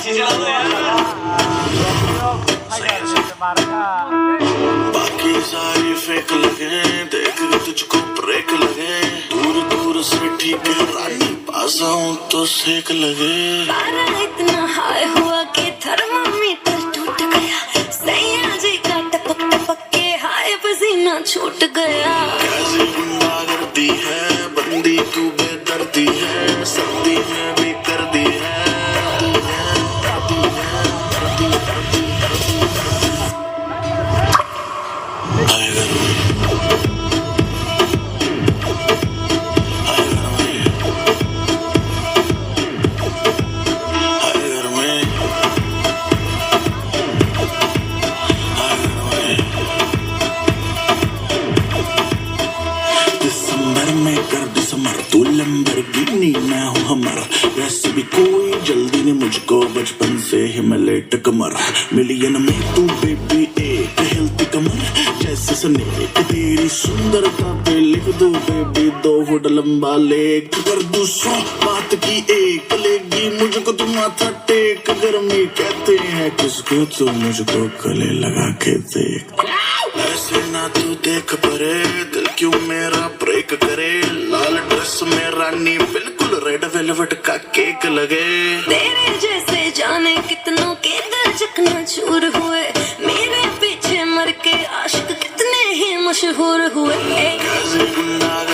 चला दो बाकी सारी फेक लगे, देख के तुझको ब्रेक लगे, दूर दूर से ठीक है रानी, पास आऊं तो सेक लगे। पारा इतना हाई हुआ कि थर्मामीटर टूट गया, सैया जी का टपक टपक के हाय पसीना छूट गया। कैसी गुंडागर्दी है, बंदी तू बेदर्दी है, सर्दी में भी कर दी है। तू लैम्बोर्गिनी मैं हूँ हमर, वैसे भी कोई जल्दी नहीं मुझको, बचपन से ही मैं लेट कमर, मिलियन में तू बेबी एक हिलती कमर, जैसे स्नेक तेरी सुंदरता पे लिख दो बेबी 2 फुट लंबा लेख, कर दूं 100 बात की एक, लेगी मुझको तू माथा टेक, गर्मी कहते हैं किसको, तू मुझको गले लगा के देख। ऐसे ना तू देख परे, दिल क्यों मेरा ब्रेक करे, लाल ड्रेस में रानी बिल्कुल रेड वेलवेट का केक लगे। तेरे जैसे जाने कितनों के दिल चकना चूर हुए, मेरे पीछे मर के आशिक कितने ही मशहूर हुए। कैसे गुंडागर्दी